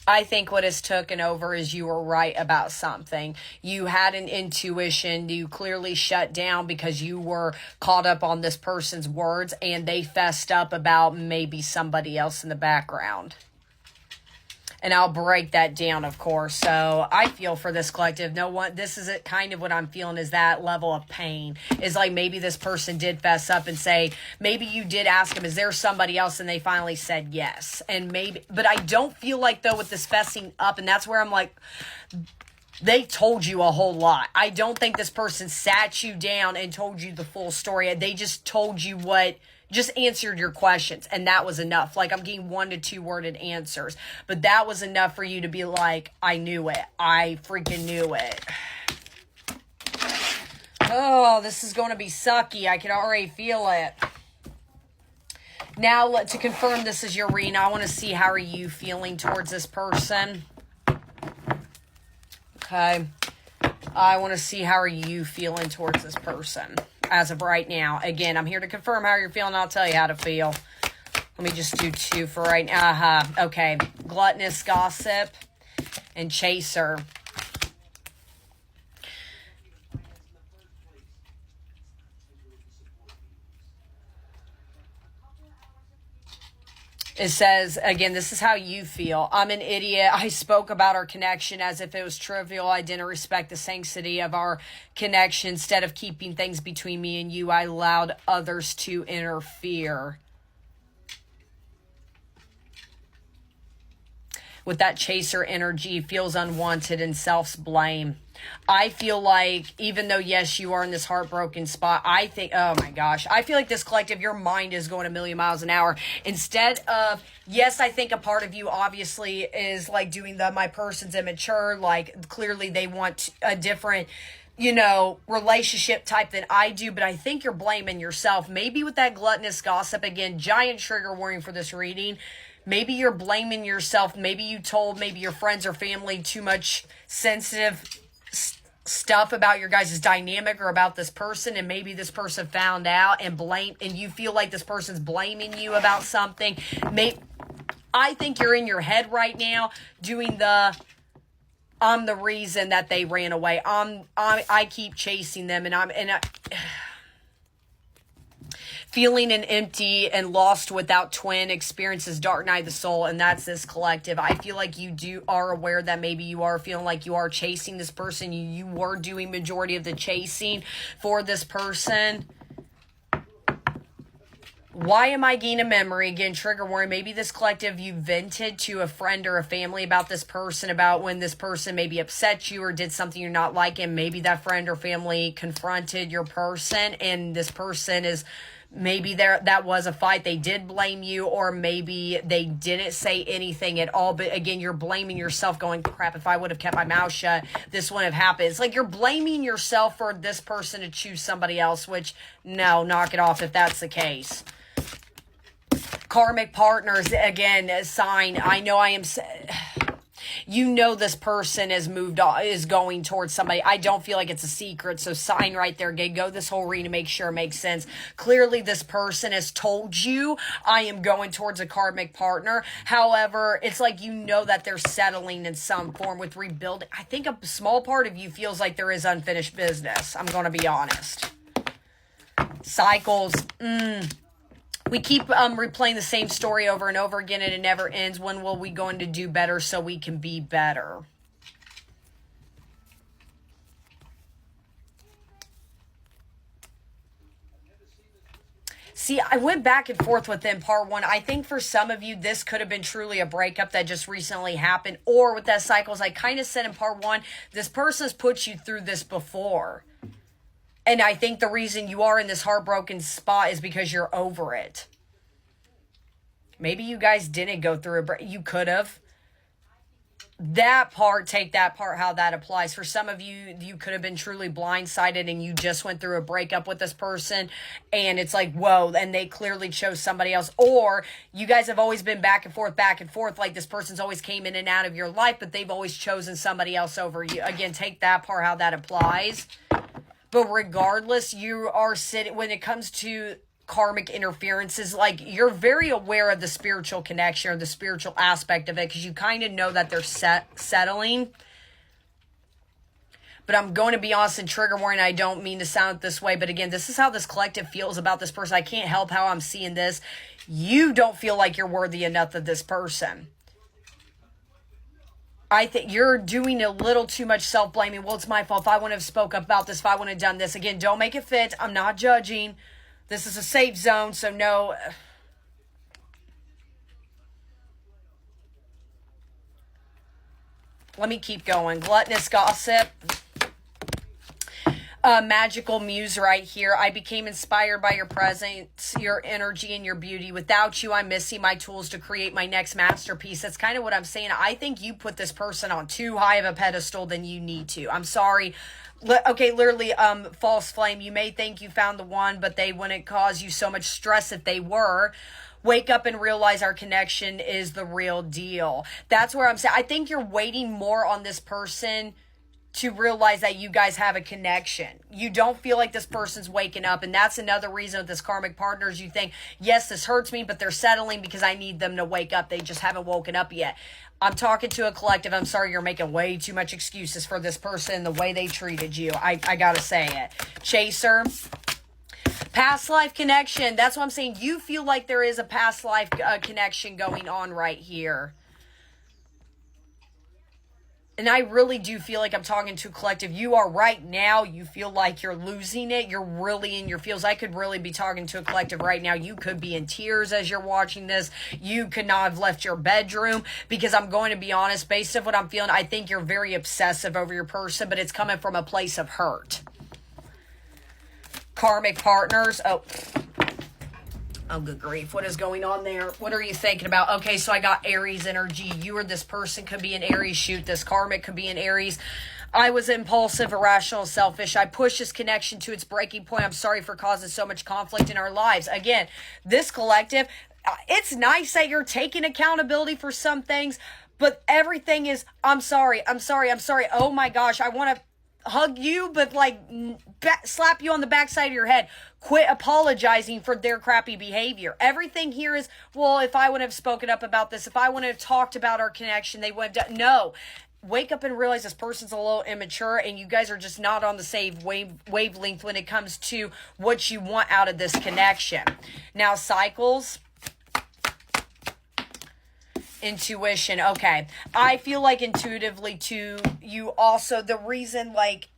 I think what has taken over is you were right about something. You had an intuition. You clearly shut down because you were caught up on this person's words and they fessed up about maybe somebody else in the background. And I'll break that down, of course. So I feel for this collective. No one, this is it, kind of what I'm feeling is that level of pain. Is like maybe this person did fess up and say, maybe you did ask him, is there somebody else? And they finally said yes. And maybe, but I don't feel like though with this fessing up, and that's where I'm like, they told you a whole lot. I don't think this person sat you down and told you the full story. They just told you just answered your questions, and that was enough. Like, I'm getting 1 to 2 worded answers, but that was enough for you to be like, I knew it. I freaking knew it. Oh, this is going to be sucky. I can already feel it. Now, to confirm this is your reading, I want to see how are you feeling towards this person. Okay. I want to see how are you feeling towards this person. As of right now. Again, I'm here to confirm how you're feeling. I'll tell you how to feel. Let me just do 2 for right now. Okay. Gluttonous, gossip, and chaser. It says, again, this is how you feel. I'm an idiot. I spoke about our connection as if it was trivial. I didn't respect the sanctity of our connection. Instead of keeping things between me and you, I allowed others to interfere. With that chaser energy, feels unwanted and self-blame. I feel like, even though, yes, you are in this heartbroken spot, I think, oh my gosh, I feel like this collective, your mind is going a million miles an hour. Instead of, yes, I think a part of you obviously is like doing my person's immature, like clearly they want a different, relationship type than I do, but I think you're blaming yourself. Maybe with that gluttonous gossip, again, giant trigger warning for this reading. Maybe you're blaming yourself. Maybe you told maybe your friends or family too much sensitive stuff about your guys' dynamic or about this person, and maybe this person found out and you feel like this person's blaming you about something. I think you're in your head right now doing I'm the reason that they ran away. I keep chasing them, and I feeling an empty and lost without twin experiences dark night of the soul, and that's this collective. I feel like you are aware that maybe you are feeling like you are chasing this person. You were doing majority of the chasing for this person. Why am I gaining a memory? Again, trigger warning. Maybe this collective, you vented to a friend or a family about this person, about when this person maybe upset you or did something you're not liking. Maybe that friend or family confronted your person, and this person is... Maybe that was a fight. They did blame you, or maybe they didn't say anything at all. But again, you're blaming yourself, going, crap, if I would have kept my mouth shut, this wouldn't have happened. It's like you're blaming yourself for this person to choose somebody else, which, no, knock it off if that's the case. Karmic partners, again, a sign. I know I am... this person has moved on, is going towards somebody. I don't feel like it's a secret. So sign right there. Go this whole reading to make sure it makes sense. Clearly, this person has told you, I am going towards a karmic partner. However, it's like that they're settling in some form with rebuilding. I think a small part of you feels like there is unfinished business. I'm going to be honest. Cycles. We keep replaying the same story over and over again, and it never ends. When will we going to do better so we can be better? See, I went back and forth within part 1. I think for some of you, this could have been truly a breakup that just recently happened. Or with that cycles, I kind of said in part 1, this person's put you through this before. And I think the reason you are in this heartbroken spot is because you're over it. Maybe you guys didn't go through a break. You could have. That part, take that part, how that applies. For some of you, you could have been truly blindsided and you just went through a breakup with this person. And it's like, whoa, and they clearly chose somebody else. Or you guys have always been back and forth. Like this person's always came in and out of your life, but they've always chosen somebody else over you. Again, take that part, how that applies. But regardless, you are sitting, when it comes to karmic interferences. Like, you're very aware of the spiritual connection or the spiritual aspect of it, because you kind of know that they're settling. But I'm going to be honest, and trigger warning, I don't mean to sound this way, but again, this is how this collective feels about this person. I can't help how I'm seeing this. You don't feel like you're worthy enough of this person. I think you're doing a little too much self-blaming. Well, it's my fault. If I wouldn't have spoke up about this, if I wouldn't have done this. Again, don't make it fit. I'm not judging. This is a safe zone, so no. Let me keep going. Gluttonous gossip. Magical muse right here. I became inspired by your presence, your energy, and your beauty. Without you, I'm missing my tools to create my next masterpiece. That's kind of what I'm saying. I think you put this person on too high of a pedestal than you need to. I'm sorry. Okay, literally, false flame. You may think you found the one, but they wouldn't cause you so much stress if they were. Wake up and realize our connection is the real deal. That's where I'm saying, I think you're waiting more on this person to realize that you guys have a connection. You don't feel like this person's waking up. And that's another reason with this karmic partners, you think, yes, this hurts me, but they're settling because I need them to wake up. They just haven't woken up yet. I'm talking to a collective. I'm sorry, you're making way too much excuses for this person and the way they treated you. I gotta say it. Chaser. Past life connection. That's what I'm saying. You feel like there is a past life connection going on right here. And I really do feel like I'm talking to a collective. You are right now. You feel like you're losing it. You're really in your feels. I could really be talking to a collective right now. You could be in tears as you're watching this. You could not have left your bedroom, because I'm going to be honest, based on what I'm feeling, I think you're very obsessive over your person, but it's coming from a place of hurt. Karmic partners. Oh, good grief. What is going on there? What are you thinking about? Okay, so I got Aries energy. You or this person could be an Aries. Shoot, this karmic could be an Aries. I was impulsive, irrational, selfish. I pushed this connection to its breaking point. I'm sorry for causing so much conflict in our lives. Again, this collective, it's nice that you're taking accountability for some things, but everything is, I'm sorry. Oh my gosh, I want to hug you, but like slap you on the backside of your head. Quit apologizing for their crappy behavior. Everything here is, well, if I would have spoken up about this, if I would have talked about our connection, they would have done. No. Wake up and realize this person's a little immature, and you guys are just not on the same wavelength when it comes to what you want out of this connection. Now, cycles. Intuition. Okay. I feel like intuitively too, you also, the reason, like,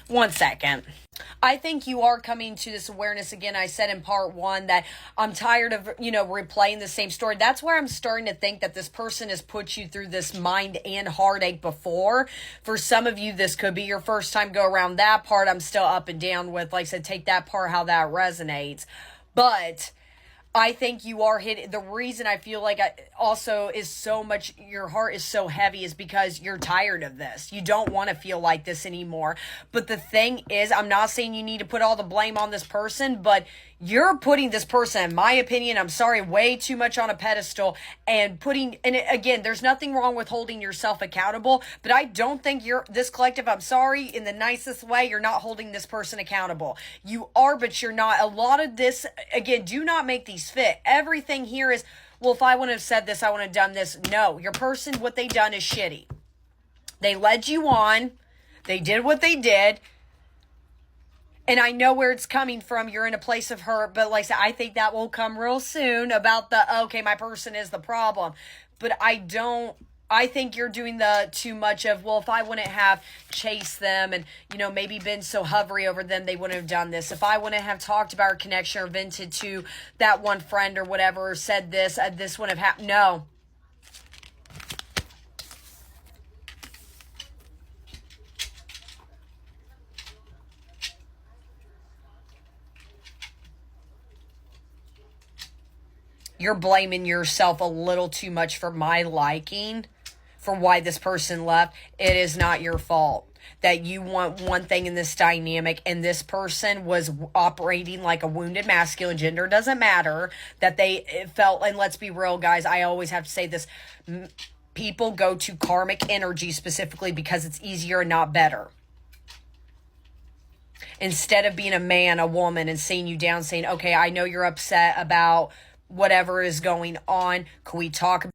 one second. I think you are coming to this awareness again. I said in part one that I'm tired of, replaying the same story. That's where I'm starting to think that this person has put you through this mind and heartache before. For some of you, this could be your first time go around. That part I'm still up and down with. Like I said, take that part, how that resonates. But I think you are hitting. The reason I feel like also is so much, your heart is so heavy, is because you're tired of this. You don't want to feel like this anymore. But the thing is, I'm not saying you need to put all the blame on this person, but you're putting this person, in my opinion, I'm sorry, way too much on a pedestal, and again, there's nothing wrong with holding yourself accountable, but I don't think this collective, I'm sorry, in the nicest way, you're not holding this person accountable. You are, but you're not. A lot of this, again, do not make these fit. Everything here is, well, if I wouldn't have said this, I wouldn't have done this. No, your person, what they done is shitty. They led you on. They did what they did. And I know where it's coming from. You're in a place of hurt. But like I said, I think that will come real soon about okay, my person is the problem. But I think you're doing the too much of, well, if I wouldn't have chased them and, maybe been so hovery over them, they wouldn't have done this. If I wouldn't have talked about our connection or vented to that one friend or whatever, or said this wouldn't have happened. No. You're blaming yourself a little too much for my liking, for why this person left. It is not your fault that you want one thing in this dynamic, and this person was operating like a wounded masculine. Gender doesn't matter. That they felt, and let's be real, guys, I always have to say this, people go to karmic energy specifically because it's easier and not better. instead of being a man, a woman, and seeing you down, saying, okay, I know you're upset about whatever is going on. Can we talk